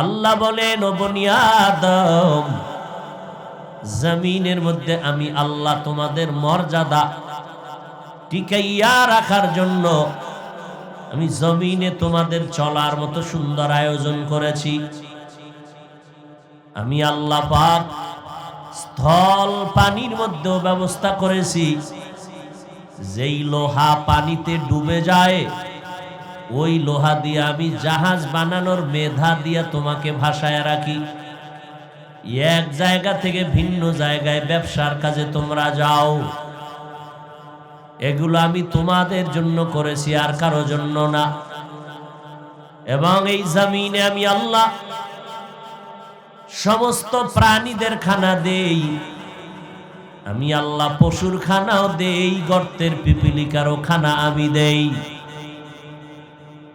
আল্লাহ বলেন, ও বনি আদম, জমিনের মধ্যে আমি আল্লাহ তোমাদের মর্যাদা টিকাইয়া রাখার জন্য আমি জমিনে তোমাদের চলার মতো সুন্দর আয়োজন করেছি। আমি আল্লাহ পাক স্থল পানির মধ্যেও ব্যবস্থা করেছি। যেই লোহা পানিতে ডুবে যায়, ওই লোহা দিয়ে আমি জাহাজ বানানোর মেধা দিয়ে তোমাকে ভাসায় রাখি। এক জায়গা থেকে ভিন্ন জায়গায় ব্যবসার কাজে তোমরা যাও, এগুলো আমি তোমাদের জন্য করেছি, আর কারো জন্য না। এবং এই জমিনে আমি আল্লাহ সমস্ত প্রাণীদের খানা দেই, আমি আল্লাহ পশুর খানাও দেই, গর্তের পিপিলিকারও খানা আমি দেই।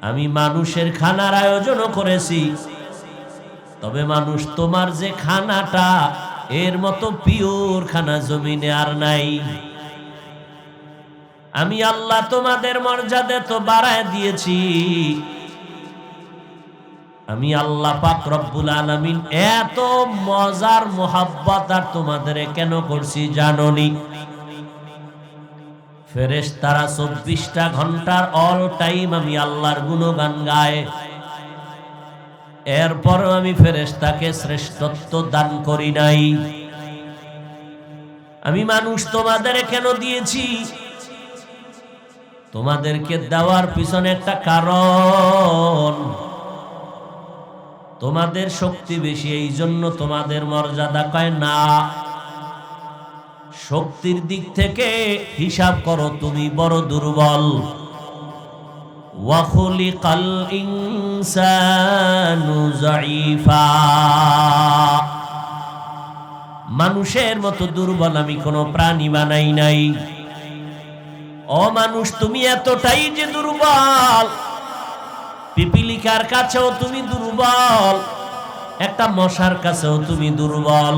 আমি মানুষের খানার আয়োজনও করেছি, তবে মানুষ তোমার যে খানাটা, এর মতো পিওর খানা জমিনে আর নাই। আমি আল্লাহ তোমাদের মর্যাদা তো বাড়ায় দিয়েছি। আমি আল্লাহ পাক রব্বুল আলামিন এত মজার মোহাব্বত আর তোমাদের কেন করছি জানোনি? ফেরেশতারা 24টা ঘন্টার অল টাইম আমি আল্লাহর গুণগান গায়। এরপরও আমি ফেরেশতাকে শ্রেষ্ঠত্ব দান করি নাই। আমি মানুষ তোমাদের কেন দিয়েছি? তোমাদেরকে দেওয়ার পিছনে একটা কারণ। তোমাদের শক্তি বেশি, এই জন্য তোমাদের মর্যাদা কয় না। শক্তির দিক থেকে হিসাব করো, তুমি বড় দুর্বল। ওয়া খুলিকাল ইনসানু যায়ীফা, মানুষের মতো দুর্বল আমি কোনো প্রাণী বানাই নাই। ও মানুষ, তুমি এতটাই যে দুর্বল, পিপিলিকার কাছেও তুমি দুর্বল, একটা মশার কাছেও তুমি দুর্বল,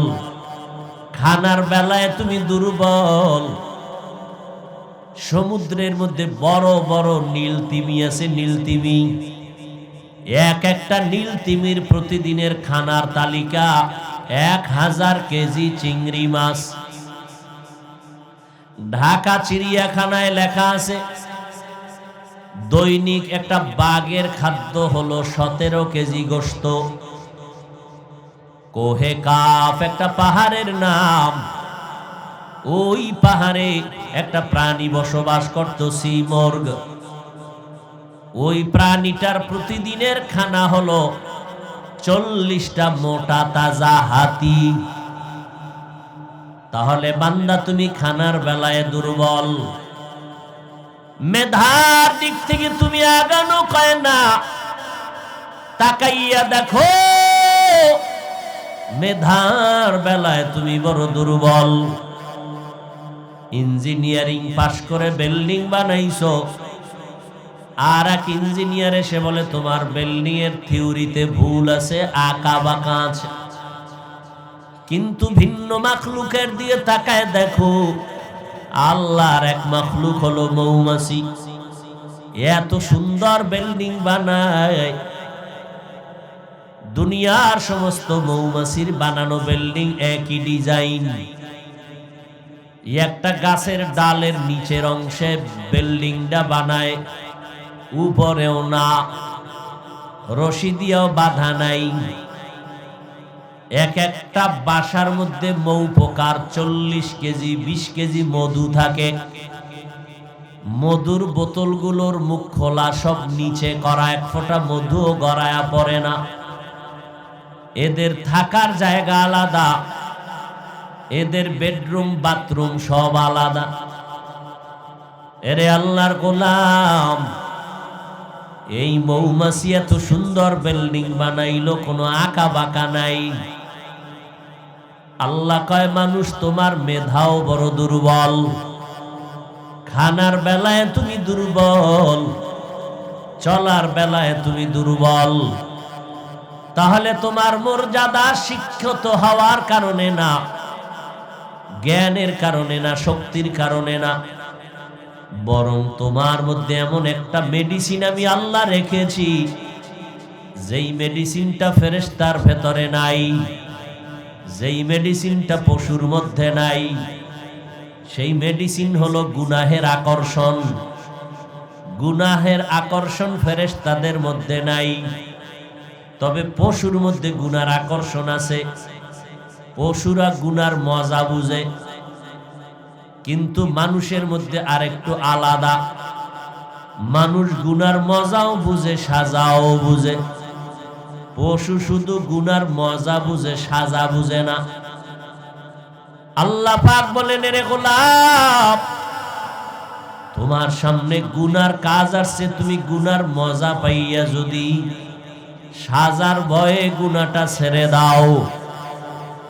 খানার বেলায় তুমি দুর্বল। সমুদ্রের মধ্যে বড় বড় নীল তিমি আছে, নীল তিমি, এক একটা নীল তিমির প্রতিদিনের খানার তালিকা 1000 কেজি চিংড়ি মাছ। ঢাকা চিড়িয়াখানায় লেখা আছে দৈনিক একটা বাঘের খাদ্য হলো 17 কেজি গোশত। কোহে কাফ একটা পাহাড়ের নাম, ওই পাহাড়ে একটা প্রাণী বসবাস করত, সিমর্গ। ওই প্রাণীটার প্রতিদিনের খানা হলো 40টা মোটা তাজা হাতি। তাহলে বান্দা, তুমি খানার বেলায় দুর্বল, মেধার দিক থেকে তুমি আগানো কয় না। তাকাইয়া দেখো, মেধার বেলায় তুমি বড় দুর্বল। ইঞ্জিনিয়ারিং পাশ করে বিল্ডিং বানাইছো, আর এক ইঞ্জিনিয়ার এসে বলে তোমার বিল্ডিং এর থিওরিতে ভুল আছে, আঁকা বাঁকা আছে। কিন্তু ভিন্ন মাখলুকের দিয়ে তাকায় দেখো, আল্লাহর এক মাখলুক হলো মৌমাছি, এত সুন্দর বিল্ডিং বানায়। দুনিয়ার সমস্ত মৌমাছির বানানো বিল্ডিং একই ডিজাইন। একটা গাছের ডালের নিচের অংশে বিল্ডিংটা বানায়, উপরেও না, রশি দিয়েও বাঁধা নাই। এক একটা বাসার মধ্যে মৌ পোকার 40 কেজি 20 কেজি মধু থাকে। মধুর বোতলগুলোর মুখ খোলা, সব নিচে করা, এক ফোঁটা মধুও গড়ায়া পড়ে না। এদের থাকার জায়গা আলাদা, এদের বেডরুম বাথরুম সব আলাদা। এরে আল্লাহর গোলাম, এই মৌমাছি এত সুন্দর বিল্ডিং বানাইলো, কোনো আঁকা বাঁকা নাই। আল্লাহ কয়, মানুষ তোমার মেধাও বড় দুর্বল, খানার বেলায় তুমি দুর্বল, চলার বেলায় তুমি দুর্বল। তাহলে তোমার মর্যাদা শিক্ষিত হওয়ার কারণে না, জ্ঞানের কারণে না, শক্তির কারণে না, বরং তোমার মধ্যে এমন একটা মেডিসিন আমি আল্লাহ রেখেছি, যেই মেডিসিনটা ফেরেশতার ভেতরে নাই, যেই মেডিসিনটা পশুর মধ্যে নাই, সেই মেডিসিন হলো গুনাহের আকর্ষণ। গুনাহের আকর্ষণ ফেরেশতাদের মধ্যে নাই, তবে পশুর মধ্যে গুনার আকর্ষণ আছে। পশুরা গুনার মজা বুঝে, কিন্তু মানুষের মধ্যে আরেকটু আলাদা। মানুষ গুনার মজাও বুঝে, সাজাও বুঝে। পশু শুধু গুনার মজা বুঝে, সাজা বুঝে না। আল্লাহ পাক বলেন, রে গোলাম, তোমার সামনে গুনার কাজ আসছে, তুমি গুনার মজা পাইয়া যদি সাজার ভয়ে গুনাহটা ছেড়ে দাও,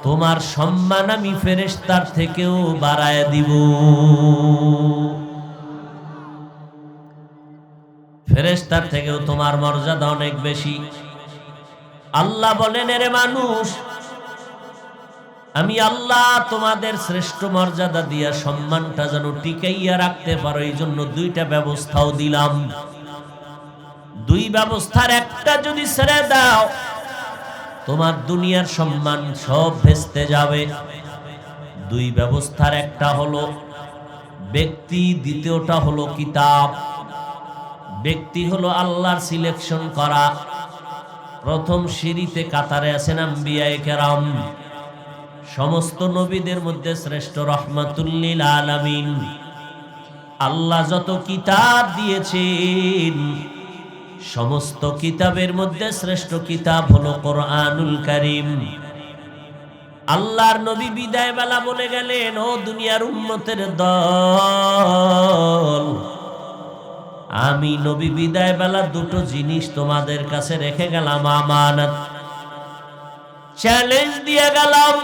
তোমার সম্মান আমি ফেরেশতার থেকেও বাড়ায় দিব। ফেরেশতার থেকেও তোমার মর্যাদা অনেক বেশি। আল্লাহ বলেন, রে মানুষ, আমি আল্লাহ তোমাদের শ্রেষ্ঠ মর্যাদা দিয়া সম্মানটা যেন টিকাইয়া রাখতে পারো, এই জন্য দুইটা ব্যবস্থাও দিলাম। দুই ব্যবস্থার একটা যদি ছেড়ে দাও, তোমার দুনিয়ার সম্মান সব ভেস্তে যাবে। দুই ব্যবস্থার একটা হলো ব্যক্তি, দ্বিতীয়টা হলো কিতাব। ব্যক্তি হলো আল্লাহর সিলেকশন করা। প্রথম সিঁড়িতে কাতারে আছেন আম্বিয়ায়ে কেরাম, সমস্ত নবীদের মধ্যে শ্রেষ্ঠ রহমাতুল লিল আলামিন। আল্লাহ যত কিতাব দিয়েছেন, সমস্ত কিতাবের মধ্যে শ্রেষ্ঠ কিতাব হলো কোরআনুল কারীম। আল্লাহর নবী বিদায় বেলা বলে গেলেন, ও দুনিয়ার উম্মতের দল, আমি নবী বিদায় বেলা দুটো জিনিস তোমাদের কাছে রেখে গেলাম আমানত। চ্যালেঞ্জ দিয়ে গেলাম,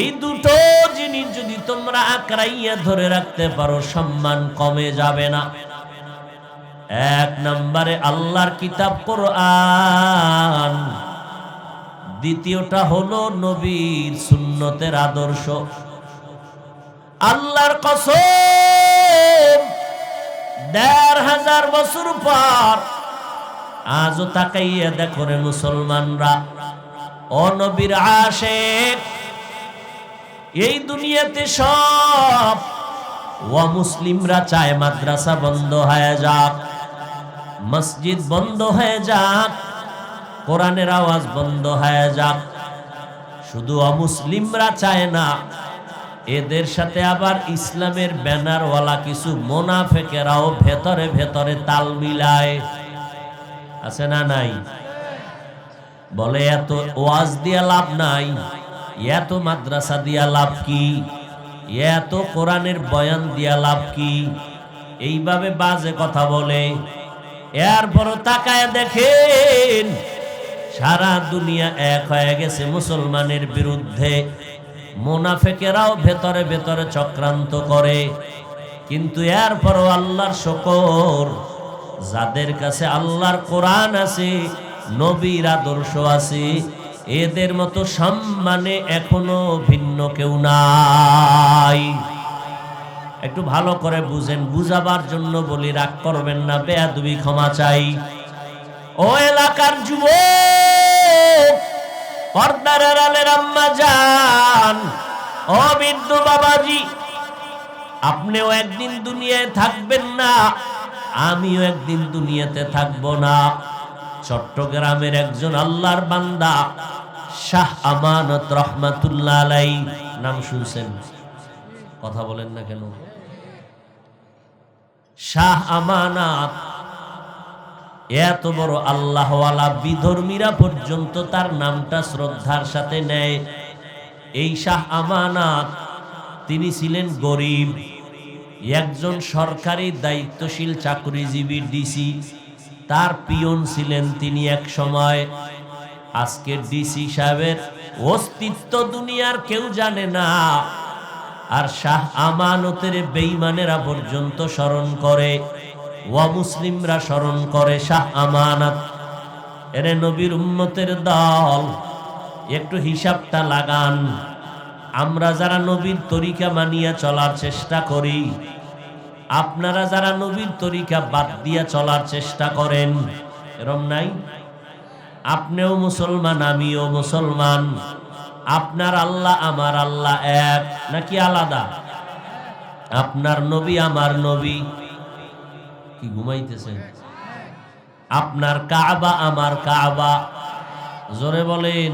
এই দুটো জিনিস যদি তোমরা আঁকড়াইয়া ধরে রাখতে পারো, সম্মান কমে যাবে না। এক নম্বরে আল্লাহর কিতাব কোরআন, দ্বিতীয়টা হলো নবীর সুন্নতের আদর্শ। আল্লাহর কসম, ১৫০০ বছর পর আজও তাকাইয়া দেখো রে মুসলমানরা, ও নবীর আশিক, এই দুনিয়াতে সব মুসলিমরা চায় মাদ্রাসা বন্ধ হয়ে যাক, মসজিদ বন্ধ হয়ে যাক, কোরআনের আওয়াজ বন্ধ হয়ে যাক। শুধু অমুসলিমরা চায় না, এদের সাথে আবার ইসলামের ব্যানারওয়ালা কিছু মুনাফিকেরাও ভেতরে ভেতরে তাল মিলায়। আছে না নাই? বলে এত ওয়াজ দিয়া লাভ নাই, এত মাদ্রাসা দিয়া লাভ কি, এত কোরআনের বয়ান দিয়া লাভ কি, এইভাবে বাজে কথা বলে। এরপর তাকায় দেখেন সারা দুনিয়া এক হয়ে গেছে মুসলমানের বিরুদ্ধে। মুনাফিকেরাও ভেতরে ভেতরে চক্রান্ত করে, কিন্তু এরপরও আল্লাহর শুকর, যাদের কাছে আল্লাহর কোরআন আছে, নবীর আদর্শ আছে, এদের মতো সম্মানে এখনো ভিন্ন কেউ নাই। একটু ভালো করে বুঝেন, বুঝাবার জন্য বলি, রাগ করবেন না, বেয়াদবি ক্ষমা চাই। ও এলাকার যুবক, পর্দার আড়ালের আম্মা জান, ও বৃদ্ধ বাবাজি, আপনিও একদিন দুনিয়ায় থাকবেন না, আমিও একদিন দুনিয়াতে থাকবো না। চট্টগ্রামের একজন আল্লাহর বান্দা শাহ আমানত রহমাতুল্লাহ আলাইহি, নাম শুনছেন? কথা বলেন না কেন? শাহ আমানত এত বড় আল্লাহওয়ালা, বিধর্মীরা পর্যন্ত তার নামটা শ্রদ্ধার সাথে নেয়। এই শাহ আমানত, তিনি ছিলেন গরিব, একজন সরকারি দায়িত্বশীল চাকরিজীবী ডিসি, তার পিয়ন ছিলেন তিনি এক সময়। আজকে ডিসি সাহেবের অস্তিত্ব দুনিয়ার কেউ জানে না, আর শাহ আমানতের বেঈমানেরা পর্যন্ত স্মরণ করে, মুসলিমরা স্মরণ করে শাহ আমানত। এরে নবীর উম্মতের দল, একটু হিসাবটা লাগান। আমরা যারা নবীর তরিকা মানিয়া চলার চেষ্টা করি, আপনারা যারা নবীর তরিকা বাদ দিয়া চলার চেষ্টা করেন, এরম নাই? আপনিও মুসলমান, আমিও মুসলমান। আপনার আল্লাহ আমার আল্লাহ এক নাকি আলাদা? আপনার নবী আমার নবী কি ঘুমাইতেছেন? আপনার কাবা আমার কাবা, জোরে বলেন।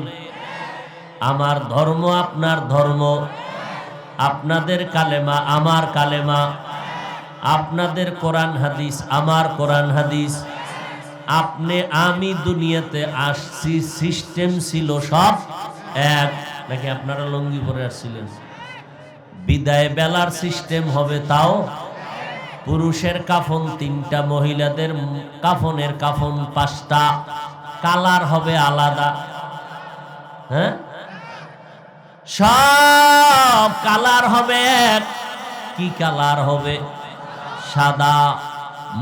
আমার ধর্ম আপনার ধর্ম, আপনাদের কালেমা আমার কালেমা, আপনাদের কোরআন হাদিস আমার কোরআন হাদিস। আপনি আমি দুনিয়াতে আসছি, সিস্টেম ছিল সব এক নাকি আপনারা লুঙ্গি পরে আসছিলেন? বিদায় বেলার সিস্টেম হবে তাও পুরুষের কাফন 3টা, মহিলাদের কাফনের কাফন 5টা, কালার হবে আলাদা। হ্যাঁ, সব কালার হবে এক। কি কালার হবে? সাদা।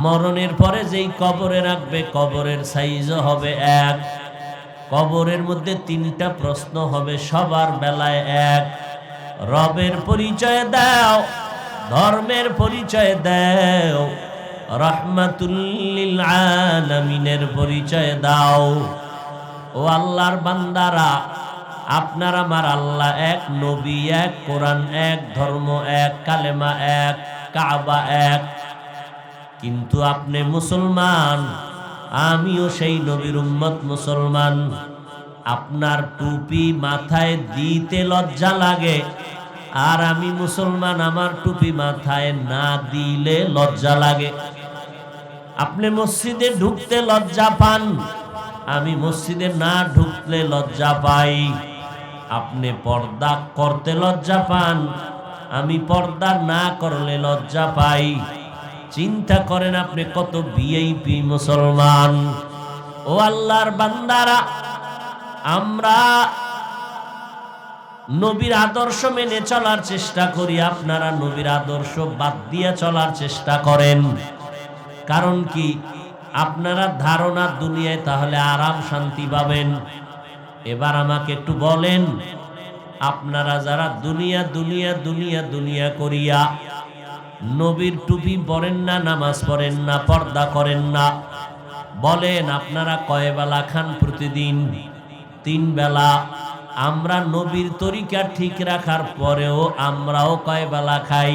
মরণের পরে যেই কবরে রাখবে কবরের সাইজও হবে এক। কবরের মধ্যে 3টা প্রশ্ন হবে, সবার বেলায় এক। রবের পরিচয় দাও, ধর্মের পরিচয় দাও, রাহমাতুল লিল আলামিনের পরিচয় দাও। ও আল্লাহর বান্দারা, আপনার আমার আল্লাহ এক, নবী এক, কোরআন এক, ধর্ম এক, কালেমা এক, কাবা এক। কিন্তু আপনি মুসলমান, আমিও সেই নবীর উম্মত মুসলমান। আপনার টুপি মাথায় দিতে লজ্জা লাগে, আর আমি মুসলমান, আমার টুপি মাথায় না দিলে লজ্জা লাগে। আপনি মসজিদে ঢুকতে লজ্জা পান, আমি মসজিদে না ঢুকলে লজ্জা পাই। আপনি পর্দা করতে লজ্জা পান, আমি পর্দা না করলে লজ্জা পাই। চিন্তা করেন আপনি কত ভিআইপি মুসলমান। ও আল্লাহর বান্দারা, আমরা নবীর আদর্শ মেনে চলার চেষ্টা করি, আপনারা নবীর আদর্শ বাদ দিয়ে চলার চেষ্টা করেন। কারণ কি? আপনারা ধারণা দুনিয়ায় তাহলে আরাম শান্তি পাবেন। এবার আমাকে একটু বলেন, আপনারা যারা দুনিয়া দুনিয়া দুনিয়া দুনিয়া করিয়া নবীর টুপি পরেন না, নামাজ পড়েন না, পর্দা করেন না, বলেন আপনারা কয় বেলা খান প্রতিদিন? 3 বেলা। আমরা নবীর তরিকা ঠিক রাখার পরেও আমরাও কয় বেলা খাই?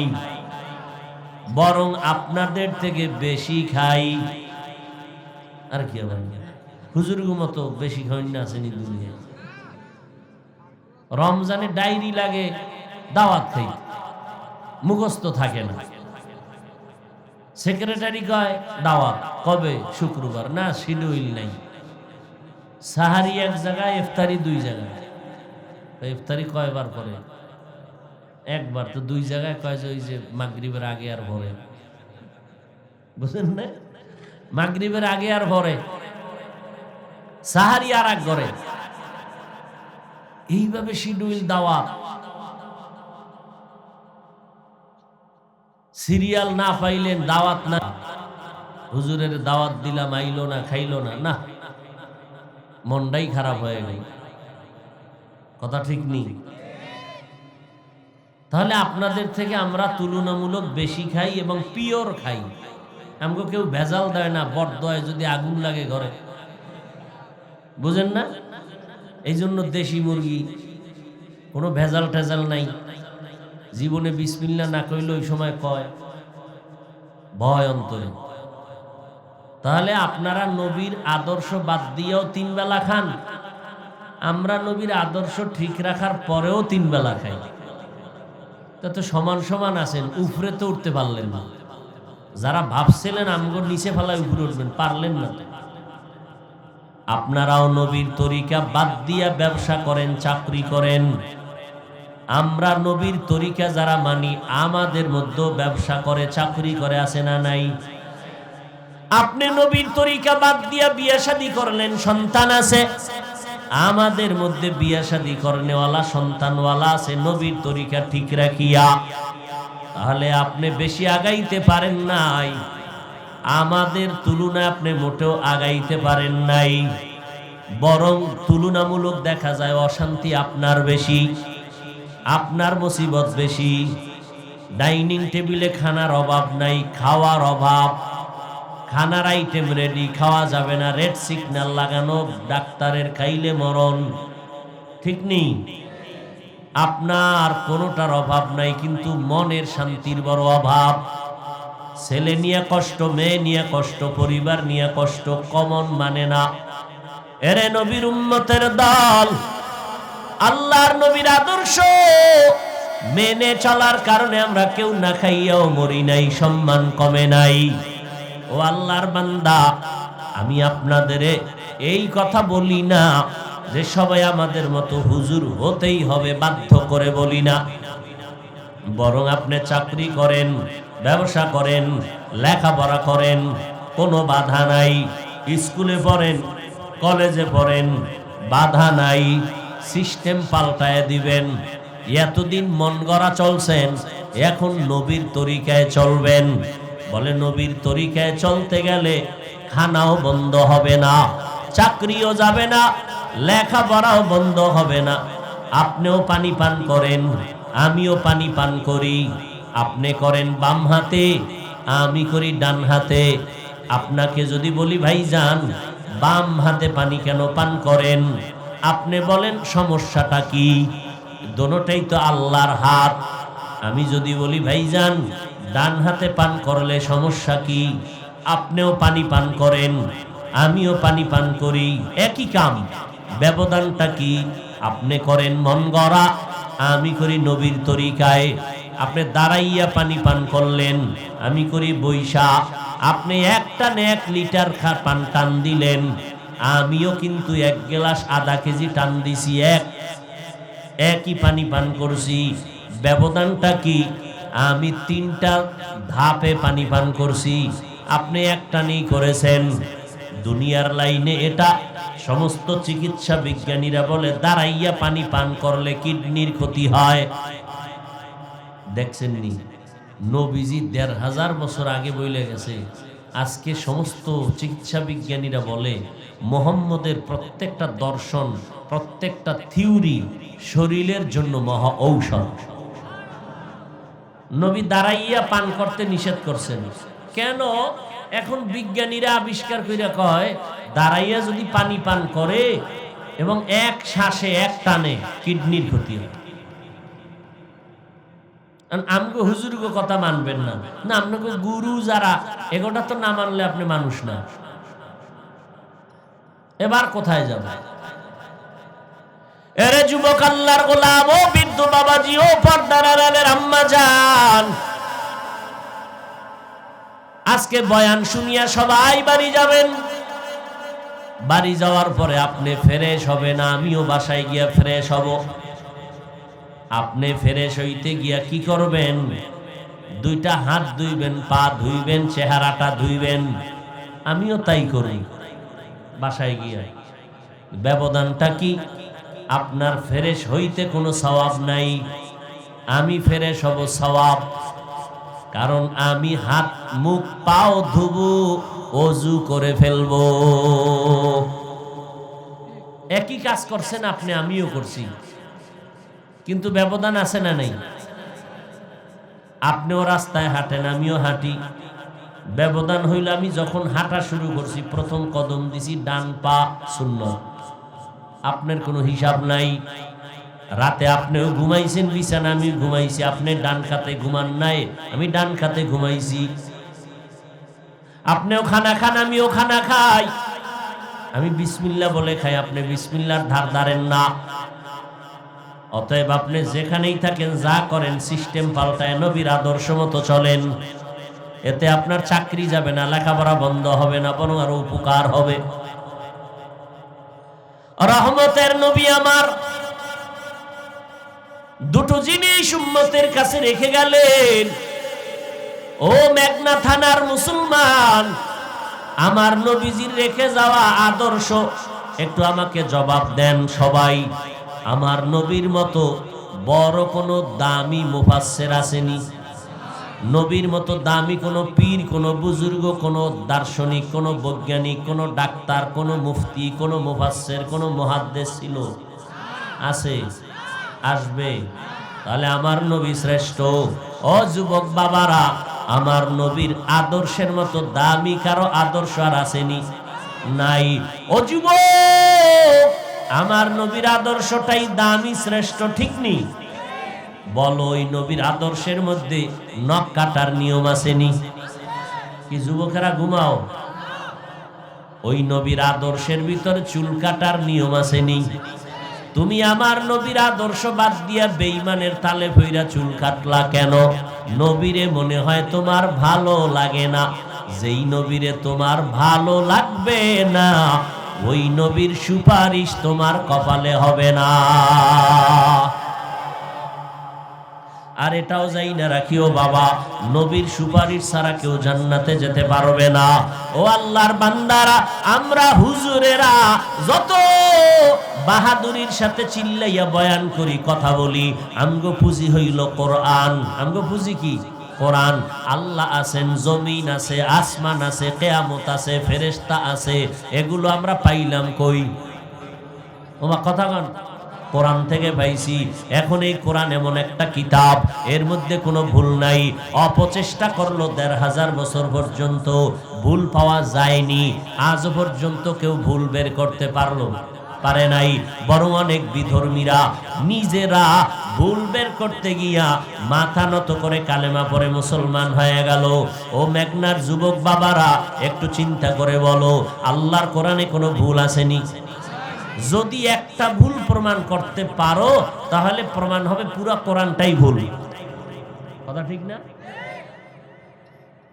বরং আপনাদের থেকে বেশি খাই। আর কি হবে? হুজুরের মতো বেশি খাই না আসেনি দুনিয়া। রমজানে ডায়েরি লাগে, দাওয়াত খাই, মুখস্থ থাকে না। সেক্রেটারি কয় দাওয়াত কবে? শুক্রবার। না, শিডিউল নাই। সাহারি 1 জায়গায়, ইফতারি 2 জায়গায়। ইফতারি কয়বার করে? একবার। তো 2 জায়গায় কয় যে ওই যে মাগরিবের আগে আর ভরে, বুঝলেন না? মাগরিবের আগে আর ভরে, সাহারি আর এক ঘরে। এইভাবে শিডিউল দাওয়াত। সিরিয়াল না পাইলেন দাওয়াত না। হুজুরের দাওয়াত দিলাম, আইলো না, খাইলো না, না, মনটাই খারাপ হয়ে গেল। কথা ঠিক নেই? তাহলে আপনাদের থেকে আমরা তুলনামূলক বেশি খাই এবং পিওর খাই। আমাকে কেউ ভেজাল দেয় না, বদ্ধ হয় যদি আগুন লাগে ঘরে, বুঝেন না? এই জন্য দেশি মুরগি, কোনো ভেজাল টেজাল নাই। জীবনে বিসমিল্লাহ না কইলে ওই সময় কয়, ভয় অন্তরে। তাহলে আপনারা নবীর আদর্শ বাদ দিয়েও 3 বেলা খান, আমরা নবীর আদর্শ ঠিক রাখার পরেও 3 বেলা খাই। তা তো সমান সমান আছেন, উপরে তো উঠতে পারলেন না। যারা ভাবছিলেন আমগো নিচে ফেলায় উপরে উঠবেন, পারলেন না। আপনারাও নবীর তরিকা বাদ দিয়া ব্যবসা করেন, চাকরি করেন। আমরা নবীর তরিকা যারা মানি, আমাদের মধ্যে ব্যবসা করে, চাকরি করে, আছে না নাই? আপনি নবীর তরিকা বাদ দিয়া বিয়ে শাদী করলেন, সন্তান আছে। আমাদের মধ্যে বিয়ে শাদী করনেওয়ালা, সন্তানওয়ালা আছে, নবীর তরিকা ঠিক রাখিয়া। তাহলে আপনি বেশি আগাইতে পারেন নাই, আমাদের তুলনায় আপনি মোটেও আগাইতে পারেন নাই। বরং তুলনামূলক দেখা যায় অশান্তি আপনার বেশি, আপনার মুসিবত বেশি। ডাইনিং টেবিলে খানার অভাব নাই, খাওয়ার অভাব। খানার আইটেম রেডি, খাওয়া যাবে না, রেড সিগন্যাল লাগানো, ডাক্তারের খাইলে মরণ। ঠিক নেই? আপনার কোনোটার অভাব নাই, কিন্তু মনের শান্তির বড় অভাব। ছেলে নিয়ে কষ্ট, মেয়ে নিয়ে কষ্ট, পরিবার নিয়ে কষ্ট, কমন মানে না। এরে নবীর উম্মতের দল, আল্লাহর নবীর আদর্শ মেনে চলার কারণে আমরা কেউ না খাইয়াও মরি নাই, সম্মান কমে নাই। ও আল্লাহর বান্দা, আমি আপনাদের এই কথা বলি না যে সবাই আমাদের মতো হুজুর হতেই হবে, বাধ্য করে বলি না। বরং আপনি চাকরি করেন, ব্যবসা করেন, লেখাপড়া করেন, কোনো বাধা নাই। স্কুলে পড়েন, কলেজে পড়েন, বাধা নাই। সিস্টেম পাল্টায় দিবেন। এতদিন মন গড়া চলছেন, এখন নবীর তরিকায় চলবেন। বলে নবীর তরিকায় চলতে গেলে খানাও বন্ধ হবে না, চাকরিও যাবে না, লেখাপড়াও বন্ধ হবে না। আপনিও পানি পান করেন, আমিও পানি পান করি। আপনি করেন বাম হাতে, আমি করি ডান হাতে। আপনাকে যদি বলি ভাইজান বাম হাতে পানি কেন পান করেন, আপনি বলেন সমস্যাটা কি? দোনোটাই তো আল্লাহর হাত। আমি যদি বলি ভাইজান ডান হাতে পান করলে সমস্যা কি, আপনিও পানি পান করেন, আমিও পানি পান করি, একই কাম। ব্যবধানটা কি? আপনি করেন মন গড়া, আমি করি নবীর তরিকায়। আপনি দাঁড়াইয়া পানি পান করলেন, আমি করি বৈশা। আপনি একটা 1 লিটার পান টান দিলেন, আমিও কিন্তু 1 গ্লাস আধা কেজি টান দিছি, একই পানি পান করছি। ব্যবধানটা কি? আমি 3টা ধাপে পানি পান করছি, আপনি একটা নেই করেছেন। দুনিয়ার লাইনে এটা সমস্ত চিকিৎসা বিজ্ঞানীরা বলে দাঁড়াইয়া পানি পান করলে কিডনির ক্ষতি হয়। দেখছেন নি? নবীজি 1500 বছর আগে বলে গেছে। আজকে সমস্ত চিকিৎসা বিজ্ঞানীরা বলে মুহাম্মদের প্রত্যেকটা দর্শন, প্রত্যেকটা থিওরি শরীরের জন্য মহা ঔষধ। নবী দাঁড়াইয়া পান করতে নিষেধ করছেন কেন? এখন বিজ্ঞানীরা আবিষ্কার করে কয় দাঁড়াইয়া যদি পানি পান করে এবং এক শ্বাসে এক টানে কিডনির ক্ষতি হয়। আমগো হুজুরগো কথা মানবেন না, না আপনাকে গুরু যারা এগোটা তো না মানলে আপনি মানুষ না। এবার কোথায় যাবে? এরে যুবক আল্লাহর গোলাম, ও বৃদ্ধ বাবাজি, ও পর্দার আড়ালের আম্মা জান, আজকে বয়ান শুনিয়া সবাই বাড়ি যাবেন। বাড়ি যাওয়ার পরে আপনি ফ্রেশ হবে না, আমিও বাসায় গিয়া ফ্রেশ হব। আপনি ফ্রেশ হইতে গিয়া কি করবেন? 2টা হাত ধুইবেন, পা ধুইবেন, চেহারাটা ধুইবেন। আমিও তাই করি বাসায় গিয়া। ব্যবধানটা কি? আপনার ফ্রেশ হইতে কোনো সওয়াব নাই, আমি ফ্রেশ হব সওয়াব। কারণ আমি হাত মুখ পাও ধুবো, ওযু করে ফেলবো। একই কাজ করছেন আপনি, আমিও করছি, কিন্তু ব্যবধান আছে না নাই? আপনিও রাস্তায় হাঁটেন, আমিও হাঁটি। ব্যবধান হইল আমি যখন হাঁটা শুরু করছি, প্রথম কদম দিছি ডান পা সুন্নাত। আপনার কোনো হিসাব নাই। রাতে আপনিও ঘুমাইছেন বিছানা, আমি ঘুমাইছি। আপনি ডান খাতে ঘুমান নাই, আমি ডান খাতে ঘুমাইছি। আপনিও খানা খান, আমিও খানা খাই। আমি বিসমিল্লাহ বলে খাই, আপনি বিসমিল্লাহর ধার ধারেন না। অতএব আপনি যেখানেই থাকেন, যা করেন, সিস্টেম পাল্টায় নবীর আদর্শ মতো চলেন। এতে আপনার চাকরি যাবে না, লেখাপড়া বন্ধ হবে না, বরং আরো উপকার হবে। রহমতের নবী আমার দুটো জিনিস উম্মতের কাছে রেখে গেলেন। ও মেঘনা থানার মুসলমান, আমার নবীজির রেখে যাওয়া আদর্শ একটু আমাকে জবাব দেন সবাই। আমার নবীর মতো বড় কোনো দামি মুফাসসির আসেনি? নবীর মতো দামি কোনো পীর, কোনো বুজুর্গ, কোনো দার্শনিক, কোনো বৈজ্ঞানিক, কোনো ডাক্তার, কোনো মুফতি, কোনো মুফাসসির, কোনো মুহাদ্দিস ছিল? আছে? আসবে? তাহলে আমার নবী শ্রেষ্ঠ। ও যুবক বাবারা, আমার নবীর আদর্শের মতো দামি কারো আদর্শ আর আসেনি? নাই। ও যুবক, আমার নবীর আদর্শটাই দামি, শ্রেষ্ঠ, ঠিক নেই? বলো, ওই নবীর আদর্শের মধ্যে নখ কাটার নিয়ম আসেনি? কি যুবকেরা ঘুমাও? ওই নবীর আদর্শের ভিতরে চুল কাটার নিয়ম আসেনি? তুমি আমার নবীর আদর্শ বাদ দিয়া বেঈমানের তালে ফইরা চুল কাটলা কেন? নবীরে মনে হয় তোমার ভালো লাগে না। যেই নবীরে তোমার ভালো লাগবে না, ওই নবীর সুপারিশ তোমার কপালে হবে না। আর এটাও যাই না রাখিও বাবা, নবীর সুপারিশ ছাড়া কেউ জান্নাতে যেতে পারবে না। ও আল্লাহর বান্দারা, আমরা হুজুরেরা যত বাহাদুরির সাথে চিল্লাইয়া বয়ান করি, কথা বলি, আমগো পুঁজি হইল কোরআন। আমগো পুঁজি কি? কোরআন। আল্লাহ আছেন, জমিন আছে, আসমান আছে, কিয়ামত আছে, ফেরেশতা আছে, এগুলো আমরা পাইলাম কই? ওমা কথা কন। কোরআন থেকে পাইছি। এখন এই কোরআন এমন একটা কিতাব, এর মধ্যে কোনো ভুল নাই। অপচেষ্টা করলো ১৫০০ বছর পর্যন্ত, ভুল পাওয়া যায়নি। আজ পর্যন্ত কেউ ভুল বের করতে পারে নাই। বরং অনেক বিধর্মীরা নিজেরা ভুল বের করতে গিয়া মাথা নত করে কালেমা পড়ে মুসলমান হয়ে গেল। ও মেঘনার যুবক বাবারা, একটু চিন্তা করে বলো, আল্লাহর কোরআনে কোনো ভুল আসেনি? যদি একটা ভুল প্রমাণ করতে পারো, তাহলে প্রমাণ হবে পুরো কোরআনটাই ভুল। কথা ঠিক না?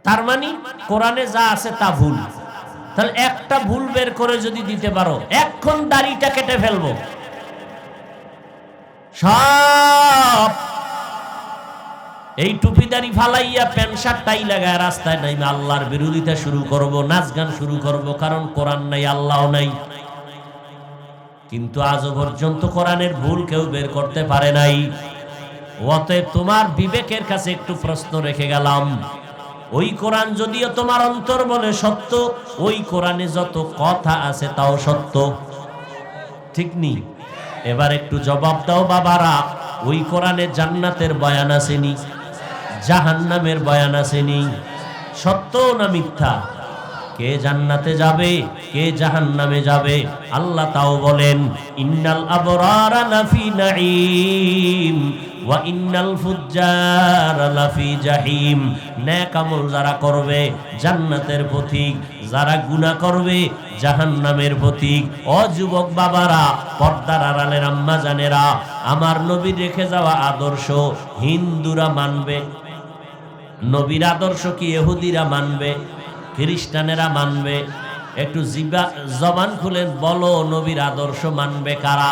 তার মানে কোরআনে যা আছে তা ভুল। তাহলে একটা ভুল বের করে যদি দিতে পারো, এখন দাড়িটা কেটে ফেলবো, সব এই টুপি দাড়ি ফালাইয়া প্যান্ট শার্ট টাই লাগায় রাস্তায় নাইমে আল্লাহর বিরোধিতা শুরু করব, নাচ গান শুরু করব, কারণ কোরআন নাই, আল্লাহ নাই। কিন্তু আজও পর্যন্ত কোরআনের ভুল কেউ বের করতে পারে নাই। অতএব তোমার বিবেকের কাছে একটু প্রশ্ন রেখে গেলাম, ওই কোরআন যদিও তোমার অন্তর বলে সত্য, ওই কোরআনে যত কথা আছে তাও সত্য, ঠিক নি? এবার একটু জবাব দাও বাবারা, ওই কোরআনে জান্নাতের বয়ান আসেনি? জাহান্নামের বয়ান আসেনি? সত্য না মিথ্যা? কে জান্নাতে যাবে, কে জাহান্নামে যাবে, আল্লাহ তাও বলেন, ইন্নাল আবরারা লাফি নাঈম ওয়া ইন্নাল ফুজ্জারা লাফি জাহিম। নেক আমল যারা করবে জান্নাতের পথিক, যারা গুনাহ করবে জাহান্নামের পথিক। ও যুবক বাবারা, পর্দার আড়ালের আম্মা জানেরা, আমার নবীর রেখে যাওয়া আদর্শ হিন্দুরা মানবে? নবীর আদর্শ কি ইহুদিরা মানবে, খ্রিস্টানেরা মানবে? একটু জবান খুলেন, বলো নবীর আদর্শ মানবে কারা?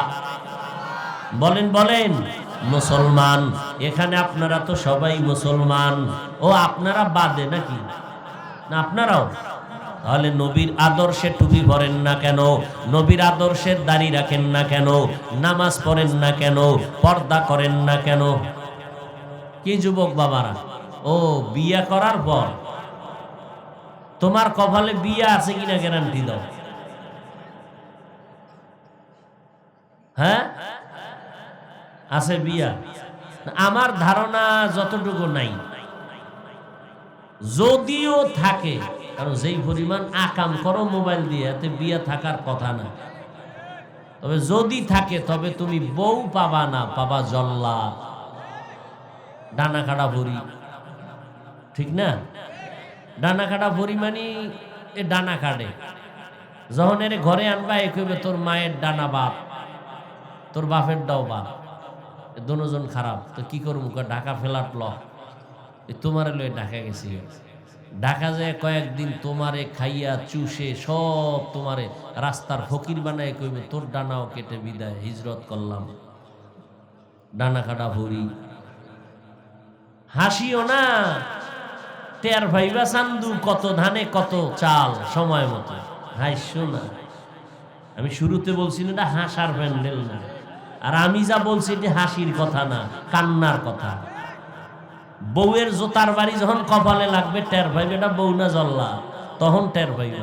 বলেন বলেন। মুসলমান। এখানে আপনারা তো সবাই মুসলমান। ও আপনারা বাদে নাকি? না আপনারাও? তাহলে নবীর আদর্শে টুপি পরেন না কেন? নবীর আদর্শের দাড়ি রাখেন না কেন? নামাজ পড়েন না কেন? পর্দা করেন না কেন? কি যুবক বাবারা, ও বিয়ে করার পর তোমার কপালে বিয়ে আছে কিনা গ্যারান্টি দাও। হ্যাঁ আছে বিয়া? আমার ধারণা যতটুকু নাই, যদিও থাকে, কারণ যেই পরিমাণ আকাম করো মোবাইল দিয়ে, এতে বিয়া থাকার কথা না। তবে যদি থাকে, তবে তুমি বউ পাবা না, পাবা জল্লা, ডানা কাটা ভরি, ঠিক না? ডানা কাটা ভরি মানে এ ডানা কাটে। যখন এর ঘরে আনবা, এ কইবে তোর মায়ের ডানা বাপ, তোর বাপের দাও বাপ, দুজন খারাপ। তো কি করবো? ঢাকা ফেলাট ল, তোমারে লয়ে ঢাকা গেছি। ঢাকা যায় কয়েকদিন তোমারে খাইয়া চুষে সব তোমারে রাস্তার ফকির বানায় কইবে তোর ডানাও কেটে বিদায়, হিজরত করলাম। ডানা কাটা ভরি। হাসিও না, টের ভাইবা চান্দু, কত ধানে কত চাল, সময় মতো হাসিও না। আমি শুরুতে বলছি না হাসার প্যান্ডেল না, আর আমি যা বলছি এটা হাসির কথা না, কান্নার কথা। বউয়ের জোতার বাড়ি যখন কপালে লাগবে, টের ভাইবে এটা বউ না জল্লা, তখন টের ভাইবে।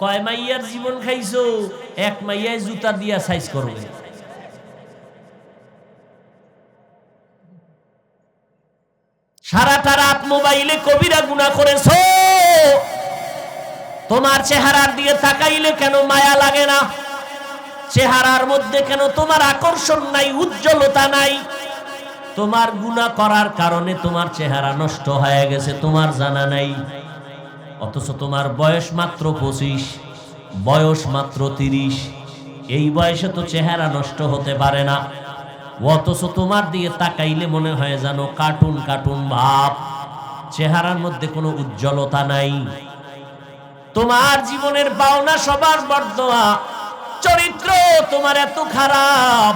কয় মাইয়ার জীবন খাইছো, এক মাইয়ায় জুতা দিয়া সাইজ করবে। সারাটা রাত মোবাইলে কবিরা গুনাহ করেছো, তোমার চেহারার দিকে তাকাইলে কেন মায়া লাগে না? চেহারার মধ্যে কেন তোমার আকর্ষণ নাই, উজ্জ্বলতা নাই? তোমার গুনাহ করার কারণে তোমার চেহারা নষ্ট হয়ে গেছে, তোমার জানা নাই। অথচ তোমার বয়স মাত্র 25, বয়স মাত্র 30। এই বয়সে তো চেহারা নষ্ট হতে পারে না, অথচ তোমার দিকে তাকাইলে মনে হয় যেন কার্টুন কার্টুন ভাব, চেহারার মধ্যে কোনো উজ্জ্বলতা নাই। তোমার জীবনের পাওনা সবার বর্দোয়া, চরিত্র তোমার এত খারাপ,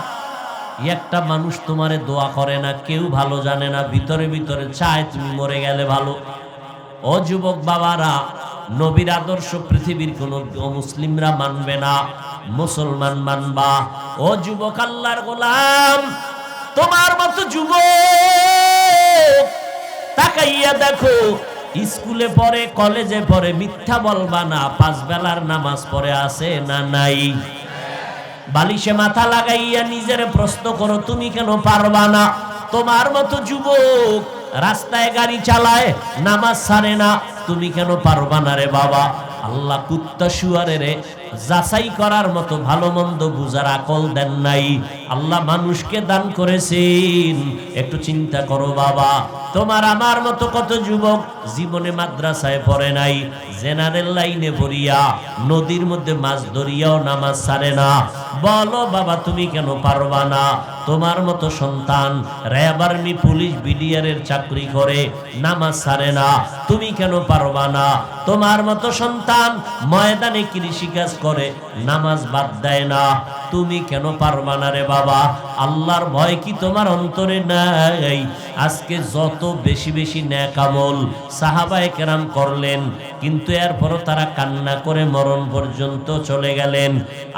একটা মানুষ তোমারে দোয়া করে না, কেউ ভালো জানে না, ভিতরে ভিতরে চায় তুমি মরে গেলে ভালো। ও যুবক বাবারা, নবীর আদর্শ পৃথিবীর কোন মুসলিমরা মানবে না, মুসলমান মানবা। ও যুবক আল্লাহর গোলাম, তোমার মতো যুবক তাকাইয়া দেখো, স্কুলে পড়ে, কলেজে পড়ে, মিথ্যা বলবা না, 5 বেলার নামাজ পড়ে আছে না নাই? বালিশে মাথা লাগাইয়া নিজের প্রশ্ন করো, তুমি কেন পারবা না? তোমার মতো যুবক রাস্তায় গাড়ি চালায়, নামাজ ছাড়ে না, তুমি কেন পারবা না রে বাবা? আল্লাহ কুত্তা শুয়ারের যাচাই করার মতো ভালো মন্দ বুঝার আকল দেন নাই। আল্লাহ মানুষকে দান করেছেন, একটু চিন্তা করো বাবা। তোমার আমার মতো কত যুবক জীবনে মাদ্রাসায় পড়ে নাই, জেনারেল লাইনে পড়িয়া নদীর মধ্যে মাছ ধরিয়াও নামাজ ছাড়ে না। বলো বাবা, তুমি কেন পারবা না? তোমার মতো সন্তান র্যাব, আর্মি, পুলিশ, বিডিআরের চাকরি করে, নামাজ ছাড়ে না, তুমি কেন পারবা না? তোমার মতো সন্তান ময়দানে কৃষিকাজ করে, নামাজ বাদ দেয় না, তুমি কেন পারবা না রে বাবা? আল্লাহর ভয় কি তোমার অন্তরে নাই? আজকে যত বেশি বেশি নেক আমল সাহাবায়ে কেরাম করলেন, কিন্তু এরপরও তারা কান্না করে মরণ পর্যন্ত চলে গেলেন,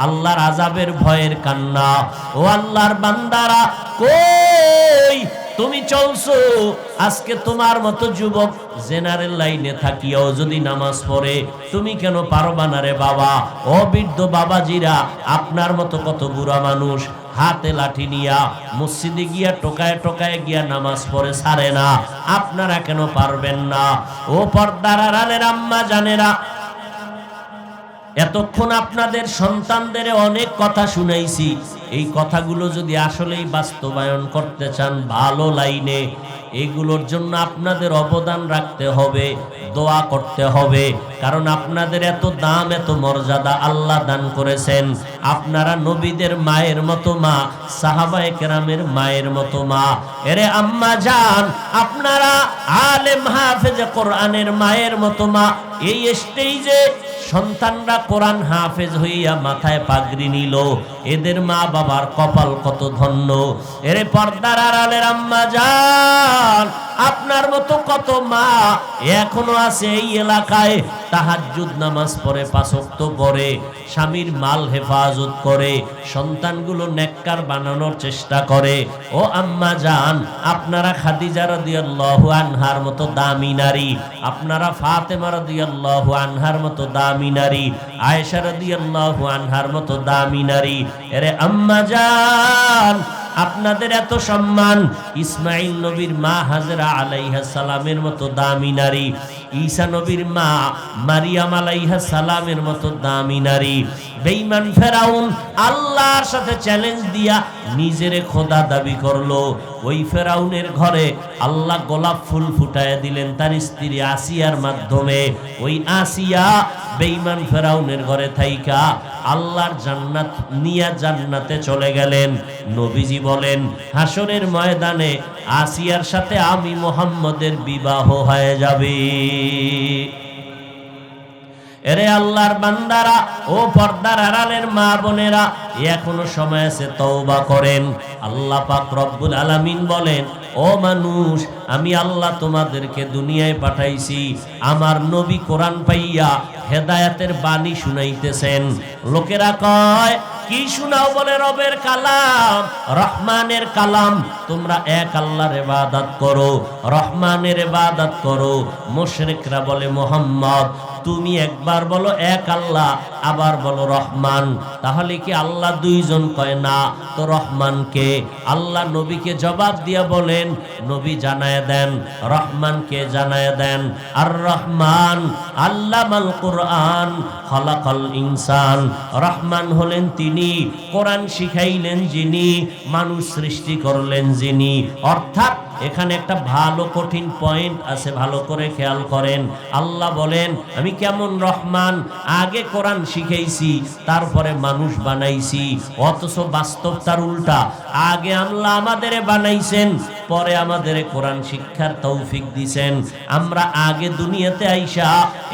আল্লাহর আযাবের ভয়ের কান্না। ও আল্লাহর বান্দারা, কই তুমি চলছো? আজকে তোমার মতো যুবক জেনারেল লাইনে থাকিয়াও যদি নামাজ পড়ে, তুমি কেন পারবা না রে বাবা? ও বৃদ্ধ বাবাজিরা, আপনার মতো কত বুড়া মানুষ হাতে লাঠি নিয়া মসজিদে গিয়া টোকায় টোকায় গিয়া নামাজ পড়ে, ছাড়ে না, আপনারা কেন পারবেন না? ও পর্দার আড়ালের আম্মা জানেরা, এতক্ষণ আপনাদের সন্তানদের অনেক কথা শুনাইছি, এই কথাগুলো যদি আসলেই বাস্তবায়ন করতে চান ভালো লাইনে, এগুলোর জন্য আপনাদের অবদান রাখতে হবে, দোয়া করতে হবে। কারণ আপনাদের এত দাম, এত মর্যাদা আল্লাহ দান করেছেন। আপনারা নবীদের মায়ের মতো মা, সাহাবায়ে কেরামের মায়ের মতো মা। এরে আম্মা জান, আপনারা আলেম হাফেজে কোরআনের মায়ের মতো মা। এই স্টেজে সন্তানরা কোরআন হাফেজ হইয়া মাথায় পাগড়ি নিল, এদের মা বাবার কপাল কত ধন্য। এরে পর্দার আড়ালের আম্মা জান, আপনার মতো কত মা এখনো আছে এই এলাকায়, তাহাজ্জুদ নামাজ পড়ে, 5 ওয়াক্ত পড়ে, স্বামীর মাল হেফাজত করে, সন্তানগুলো নেককার বানানোর চেষ্টা করে। ও আম্মা জান, আপনারা খাদিজা রাদিয়াল্লাহু আনহার মতো দামি নারী, আপনারা ফাতেমা রাদিয়াল্লাহু আনহার মতো দামি নারী, আয়েশা রাদিয়াল্লাহু আনহার মতো দামি নারী। এরে আম্মা জান, আপনাদের এত সম্মান। ইসমাইল নবীর মা হাজরা আলাইহিস সালামের মতো দামি নারী, ঈসা নবীর মা মারিয়াম আলাইহিস সালামের মতো দামি নারী। বেঈমান ফেরাউন আল্লাহর সাথে চ্যালেঞ্জ দিয়া নিজেরে খোদা দাবি করলো, ওই ফেরাউনের ঘরে আল্লাহ গোলাপ ফুল ফুটায় দিলেন তার স্ত্রী আসিয়ার মাধ্যমে। ওই আসিয়া বেঈমান ফেরাউনের ঘরে থাইকা আল্লাহর জান্নাত নিয়া জান্নাতে চলে গেলেন। নবীজি বলেন, হাসরের ময়দানে আসিয়ার সাথে আমি মুহাম্মদের বিবাহ হয়ে যাবে। এরে আল্লাহর বান্দারা, ও পর্দার আড়ালের মা বোনেরা, এখনো সময় আছে, তওবা করেন। আল্লাহ পাক রব্বুল আলামিন বলেন, ও মানুষ, আমি আল্লাহ তোমাদেরকে দুনিয়ায় পাঠাইছি, আমার নবী কোরআন পাইয়া হেদায়েতের বাণী শুনাইতেছেন। লোকেরা কয়, কি শোনাও? বলে রবের কালাম, রহমানের কালাম। তোমরা এক আল্লাহর ইবাদত করো, রহমানের ইবাদত করো। মুশরিকরা বলে মুহাম্মদ তুমি একবার বলো এক আল্লাহ, আবার বলো রহমান। তাহলে কি আল্লাহ দুইজন? কয় না। তো রহমান কে? আল্লাহ নবীকে জবাব দিয়া বলেন, নবী জানায় দেন রহমানকে জানায় দেন। আর রহমান আল্লামাল কুরআন খালাকাল ইনসান। রহমান হলেন তিনি, কোরআন শিখাইলেন যিনি, মানুষ সৃষ্টি করলেন যিনি। অর্থাৎ এখানে একটা ভালো কঠিন পয়েন্ট আছে, ভালো করে খেয়াল করেন। আল্লাহ বলেন আমি কেমন রহমান, আগে কোরআন শিখাইছি তারপরে মানুষ বানাইছি। অথচ বাস্তব তার উল্টা, আগে আল্লাহ আমাদের বানাইছেন, পরে আমাদের কোরআন শিক্ষার তৌফিক দিছেন। আমরা আগে দুনিয়াতে আইসা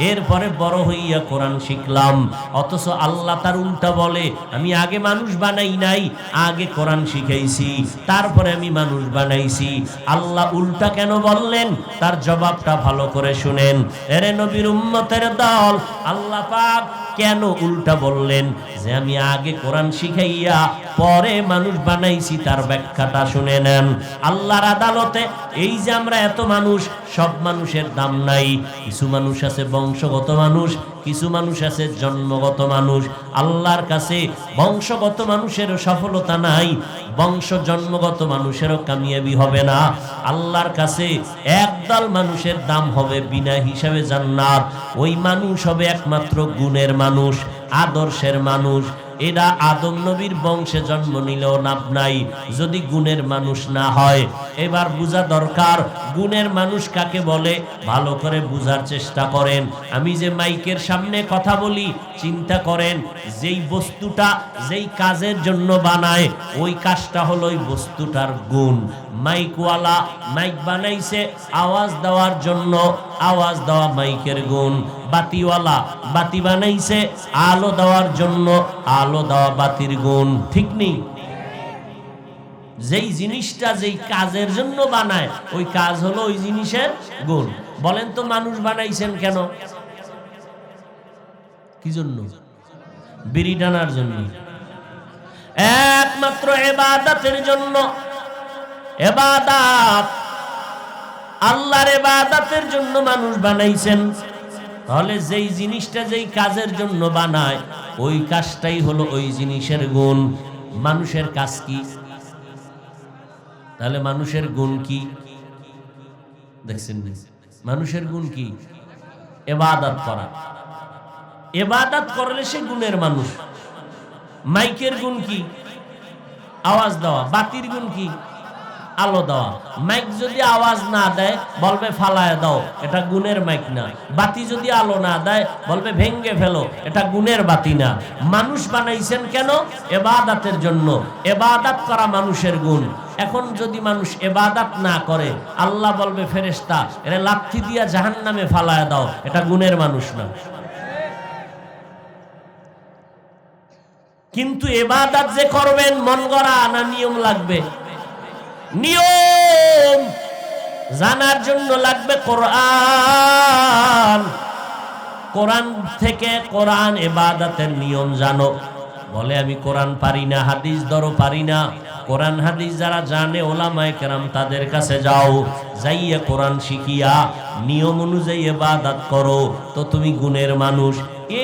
এরপরে বড় হইয়া কোরআন শিখলাম। অথচ আল্লাহ তার উল্টা বলে আমি আগে মানুষ বানাই নাই, আগে কোরআন শিখাইছি তারপরে আমি মানুষ বানাইছি। আল্লাহ উল্টা কেন বললেন? তার জবাবটা ভালো করে শুনেন। এরে নবীর উম্মতের দল, আল্লাহ পাক কেন উল্টা বললেন যে আমি আগে কোরআন শিখাইয়া পরে মানুষ বানাইছি? তার ব্যাখ্যাটা শুনে নেন। আল্লাহর আদালতে এই যে আমরা এত মানুষ, সব মানুষের দাম নাই। কিছু মানুষ আছে বংশগত মানুষ, কিছু মানুষ আছে জন্মগত মানুষ। আল্লাহর কাছে বংশগত মানুষেরও সফলতা নাই, বংশ জন্মগত মানুষেরও কামিয়াবি হবে না। আল্লাহর কাছে একদল মানুষের দাম হবে বিনা হিসাবে জান্নাত। ওই মানুষ হবে একমাত্র গুণের মানুষ, আদর্শের মানুষ। এরা আদম নবীর বংশে জন্ম নিলেও লাভ নাই যদি গুণের মানুষ না হয়। এবার বোঝা দরকার গুণের মানুষ কাকে বলে, ভালো করে বুঝার চেষ্টা করেন। আমি যে মাইকের সামনে কথা বলি, চিন্তা করেন যেই বস্তুটা যেই কাজের জন্য বানায়, ওই কাজটা হলো ওই বস্তুটার গুণ। মাইকওয়ালা মাইক বানাইছে আওয়াজ দেওয়ার জন্য, আওয়াজ দেওয়া মাইকের গুণ। বাতিওয়ালা বাতি বানাইছে আলো দেওয়ার জন্য, আলো দেওয়া বাতির গুণ। ঠিক নেই? যেই জিনিসটা যেই কাজের জন্য বানায়, ওই কাজ হলো ওই জিনিসের গুণ। বলেন তো মানুষ বানাইছেন কেন? কি জন্য? বিড়ি টানার জন্য? একমাত্র ইবাদতের জন্য। ইবাদত, আল্লাহর ইবাদতের জন্য মানুষ বানাইছেন। তাহলে যেই জিনিসটা যেই কাজের জন্য বানায়, ওই কাজটাই হলো ওই জিনিসের গুণ। মানুষের কাজ কি? তাহলে মানুষের গুণ কি? দেখছেন মানুষের গুণ কি? ইবাদত করা। ইবাদত করলে সে গুণের মানুষ। মাইকের গুণ কি? আওয়াজ দেওয়া। বাতির গুণ কি? আলো দেওয়া। মাইক যদি আওয়াজ না দেয় বলবে ফালায় দাও, এটা গুণের মাইক না। বাতি যদি আলো না দেয় বলবে ভেঙ্গে ফেলো, এটা গুণের বাতি না। মানুষ বানাইছেন কেন? ইবাদতের জন্য। ইবাদত করা মানুষের গুণ। এখন যদি মানুষ ইবাদত না করে, আল্লাহ বলবে ফেরেশতা এরা লাথি দিয়া জাহান্নামে ফালায় দাও, এটা গুণের মানুষ না। কিন্তু ইবাদত যে করবেন মন গড়া না নিয়ম লাগবে? নিয়ম জানার জন্য লাগবে কোরআন। কোরআন থেকে কোরআন ইবাদতের নিয়ম জানো। বলে আমি কোরআন পারি না, হাদিস ধরো পারি না। কোরআন হাদিস যারা জানে ওলামায়ে কেরাম তাদের কাছে যাও, যাইয়া কোরআন শিখিয়া নিয়ম অনুযায়ী ইবাদত করো, তো তুমি গুণের মানুষ।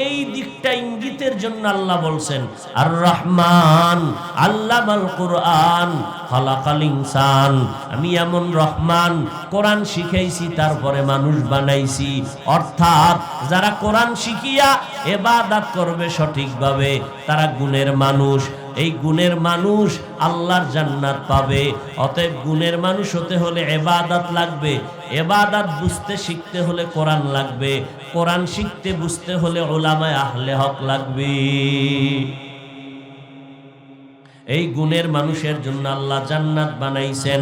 এই দিকটা ইঙ্গিতের জন্য আল্লাহ বলছেন আর রহমান আল্লামাল কুরআন খালাকাল ইনসান। আমি এমন রহমান, কোরআন শিখাইছি তারপরে মানুষ বানাইছি। অর্থাৎ যারা কোরআন শিখিয়া ইবাদত করবে সঠিকভাবে, তারা গুণের মানুষ। এই গুণের মানুষ আল্লাহর জান্নাত পাবে। অতএব গুণের মানুষ হতে হলে ইবাদত লাগবে। ইবাদত বুঝতে শিখতে হলে কোরআন লাগবে। কোরআন শিখতে বুঝতে হলে উলামায়ে আহলে হক লাগবে। এই গুণের মানুষের জন্য আল্লাহ জান্নাত বানাইছেন।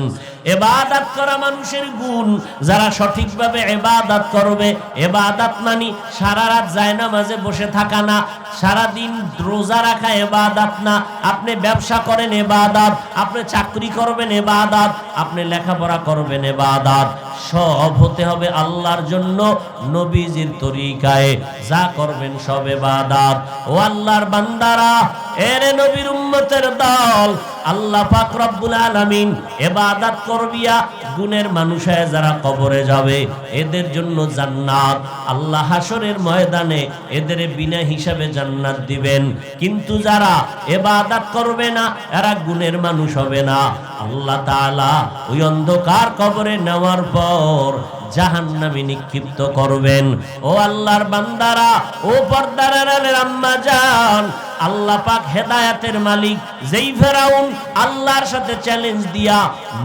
ইবাদত করা মানুষের গুণ। যারা সঠিকভাবে ইবাদত করবে, ইবাদত মানে সারা রাত জায়নামাজে বসে থাকা না, সারা দিন রোজা রাখা ইবাদত না। আপনি ব্যবসা করেন ইবাদত, আপনি চাকরি করবেন ইবাদত, আপনি লেখাপড়া করবেন ইবাদত। সব হতে হবে আল্লাহর জন্য, নবীজির তরিকায়। যা করবেন সব ইবাদত। ও আল্লাহর বান্দারা, এরে নবীর উম্মতের দল, আল্লাহ পাক রব্বুল আলামিন ইবাদত করবিয়া গুণের মানুষ হয়ে যারা কবরে যাবে এদের জন্য জান্নাত আল্লাহ হাসরের ময়দানে এদের বিনা হিসাবে জান্নাত দিবেন। কিন্তু যারা ইবাদত করবে না এরা গুণের মানুষ হবে না, আল্লাহ তাআলা ওই অন্ধকার কবরে নেওয়ার পর জাহান্নামে নিক্ষিপ্ত করবেন। ও আল্লাহর বান্দারা, ও পর্দার আড়ালের আম্মা জান, আল্লাহ পাক হেদায়েতের মালিক যেই ফেরাউন আল্লাহর সাথে চ্যালেঞ্জ দিয়া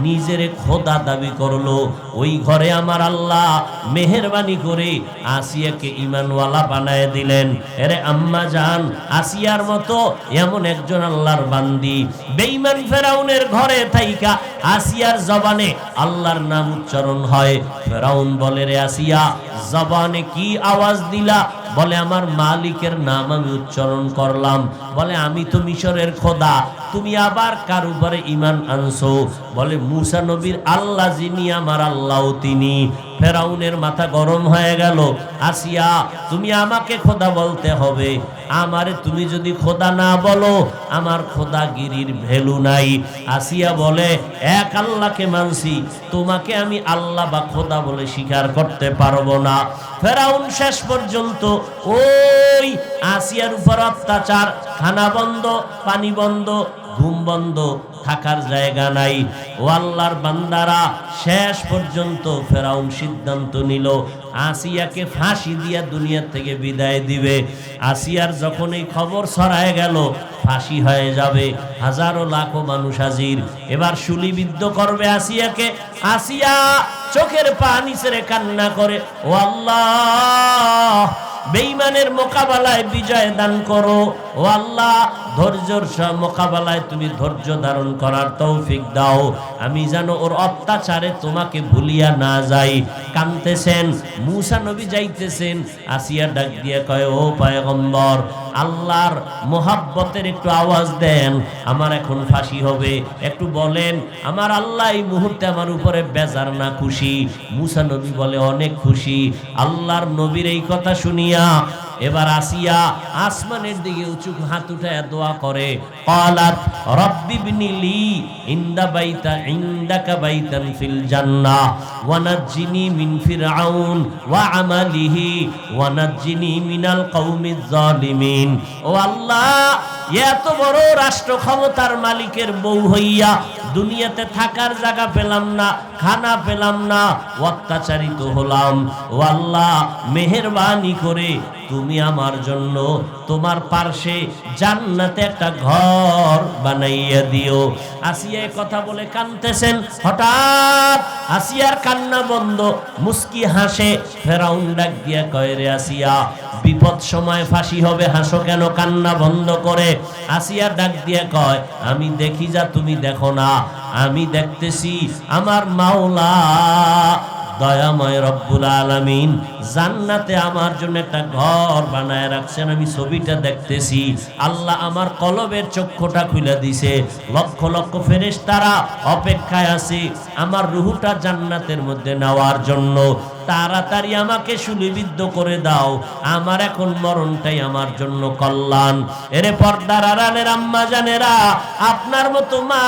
নিজের খোদা দাবি করলো, ওই ঘরে আমার আল্লাহ মেহেরবানি করে আসিয়াকে ঈমানওয়ালা বানায় দিলেন। এরে আম্মা জান, আসিয়ার মতো এমন একজন আল্লাহর বান্দি বেঈমান ফেরাউনের ঘরে থাইকা আসিয়ার জবানে আল্লাহর নাম উচ্চারণ হয়। ফেরাউন বলে, রে আসিয়া, জবানে কি আওয়াজ দিলা? বলে, আমার মালিকের নাম আমি উচ্চারণ করলাম। বলে, আমি তো মিশরের খোদা, তুমি আবার কার উপরে ঈমান আনছো? বলে, মুসা নবীর আল্লাহ যিনি আমার আল্লাহ তিনি। ফেরাউনের মাথা গরম হয়ে গেল। আসিয়া, তুমি আমাকে খোদা বলতে হবে, আমারে তুমি যদি খোদা না বলো আমার খোদাগিরির ভ্যালু নাই। আসিয়া বলে, এক আল্লাহকে মানছি, তোমাকে আমি আল্লাহ বা খোদা বলে স্বীকার করতে পারবো না। ফেরাউন শেষ পর্যন্ত ওই আসিয়ার উপর অত্যাচার, খানা বন্ধ, পানি বন্ধ, ঘুম বন্ধ, থাকার জায়গা নাই। ও আল্লাহর বান্দারা, শেষ পর্যন্ত ফেরাউন সিদ্ধান্ত নিল আসিয়াকে ফাঁসি দিয়া দুনিয়া থেকে বিদায় দিবে। আসিয়ার যখন এই খবর ছড়ায় গেল ফাঁসি হয়ে যাবে, হাজারো লাখো মানুষ হাজির, এবার শুলিবিদ্ধ করবে আসিয়াকে। আসিয়া চোখের পানি ছেড়ে কান্না করে, ও আল্লাহ, বেঈমানের মোকাবেলায় বিজয় দান করো। ও আল্লাহ, ধৈর্যের মোকাবেলায় তুমি ধৈর্য ধারণ করার তৌফিক দাও, আমি যেন ওর অত্যাচারে তোমাকে ভুলিয়া না যাই। কাঁদতেছেন, মুসা নবী যাইতেছেন। আসিয়া ডাক দিয়ে কয়, ও পয়গম্বর, আল্লাহর মোহাব্বতের একটু আওয়াজ দেন, আমার এখন ফাঁসি হবে, একটু বলেন আমার আল্লাহ এই মুহূর্তে আমার উপরে বেজার না খুশি? মুসা নবী বলে, অনেক খুশি। আল্লাহর নবীর এই কথা শুনিয়া এবার আসিয়া আসমানের দিকে উঁচু হাত উঠায় দোয়া করে, ক্বালাত রাব্বি বিনিলি ইনদা বাইতা ইনদাকা বাইতান ফিল জান্নাহ ওয়া নাজ্জিনি মিন ফিরআউন ওয়া আমালিহি ওয়া নাজ্জিনি মিনাল কওমিজ জালিমিন। ও আল্লাহ, এত বড় রাষ্ট্র ক্ষমতার মালিকের বউ হইয়া দুনিয়াতে থাকার জায়গা পেলাম না, খানা পেলাম না, অত্যাচারিত হলাম। ও আল্লাহ, মেহেরবানি করে তুমি আমার জন্য তোমার পার্শ্বে জান্নাতে একটা ঘর বানাইয়া দিও। আসিয়া কথা বলে কাঁদতেছেন, হঠাৎ আসিয়ার কান্না বন্ধ, মুস্কি হাসে। ফেরাউন ডাক দিয়া কয়, রে আসিয়া, বিপদ সময় ফাঁসি হবে, হাসো কেন কান্না বন্ধ করে? আসিয়া ডাক দিয়া কয়, আমি দেখি যা তুমি দেখো না, আমি দেখতেছি আমার মাওলা দয়াময় রব্বুল আলামিন জান্নাতে আমার জন্য একটা ঘর বানায় রাখছেন, আমি ছবিটা দেখতেছি। আল্লাহ আমার কলবের চক্ষুটা খুলে দিছে, লক্ষ লক্ষ ফেরেশতারা অপেক্ষায় আছে আমার রূহটা জান্নাতের মধ্যে নেওয়ার জন্য। তাড়াতাড়ি আমাকে শুলিবিদ্ধ করে দাও, আমার এখন মরণটাই আমার জন্য কল্যাণ। এরে পর্দার আড়ালের আম্মা জানেরা, আপনার মতো মা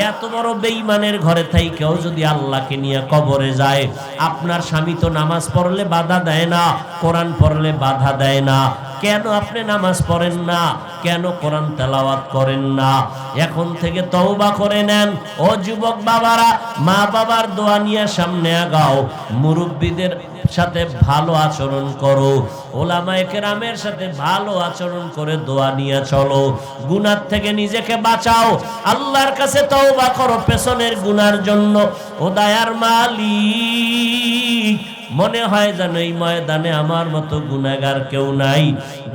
এত বড় বেঈমানের ঘরে থাইকেও যদি আল্লাহকে নিয়ে কবরে যায়, আপনার স্বামী তো নামাজ পড়লে বাধা দেয় না, কোরআন পড়লে বাধা দেয় না, কেন আপনি নামাজ পড়েন না? কেন কোরআন তেলাওয়াত করেন না? এখন থেকে তওবা করে নেন। ও যুবক বাবারা, মা বাবার দোয়া নিয়ে সামনে আগাও, মুরব্বীদের সাথে ভালো আচরণ করো, ওলামায়ে কেরামের সাথে ভালো আচরণ করে দোয়া নিয়ে চলো, গুনাহ থেকে নিজেকে বাঁচাও, আল্লাহর কাছে তওবা করো পেছনের গুনার জন্য। ও দয়ার মালিক, মনে হয় যেন এই ময়দানে আমার মতো গুনাহগার কেউ নাই।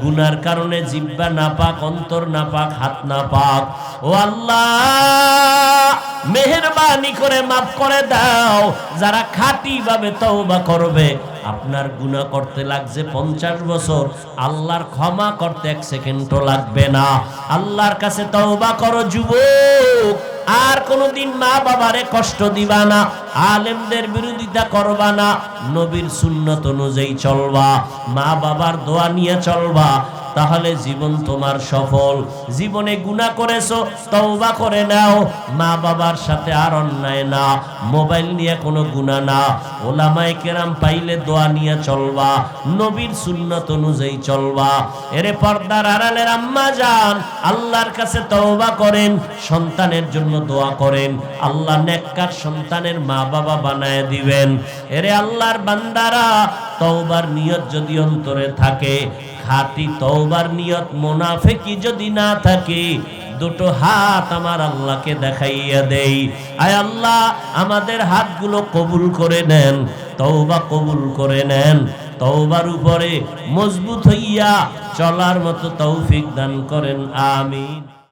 গুনার কারণে জিহ্বা নাপাক, অন্তর নাপাক, হাত নাপাক। ও আল্লাহ, মেহেরবানি করে মাফ করে দাও। যারা খাঁটি ভাবে তওবা করবে, আপনার গুনাহ করতে লাগছে 50 বছর, আল্লাহর ক্ষমা করতে 1 সেকেন্ডও লাগবে না। আল্লাহর কাছে তওবা করো যুবক, আর কোনদিন মা বাবারে কষ্ট দিবা না, আলেমদের বিরোধিতা করবা না, নবীর সুন্নত অনুযায়ী চলবা, মা বাবার দোয়া নিয়ে চলবা। তাহলে জীবন তোমার সফল। জীবনে গুনাহ করেছো, তওবা করে নাও। মা বাবার সাথে আর অন্যায় না, মোবাইল নিয়ে কোনো গুনাহ না। ওলামায়ে কেরাম পাইলে দোয়া নিয়ে চলবা, নবীর সুন্নাত অনুযায়ী চলবা। এরে পর্দার আড়ালের আম্মা জান, আল্লাহর কাছে তওবা করেন, সন্তানের জন্য দোয়া করেন, আল্লাহ নেককার সন্তানের মা বাবা বানায় দিবেন। এরে আল্লাহর বান্দারা, তওবার নিয়ত যদি অন্তরে থাকে, খাঁটি তওবার নিয়ত মুনাফিকি যদি না থাকে, দুটো হাত আমার আল্লাহকে দেখাইয়া দেই। আয় আল্লাহ, আমাদের হাতগুলো কবুল করে নেন, তওবা কবুল করে নেন। তওবার উপরে মজবুত হইয়া চলার মতো তৌফিক দান করেন, আমিন।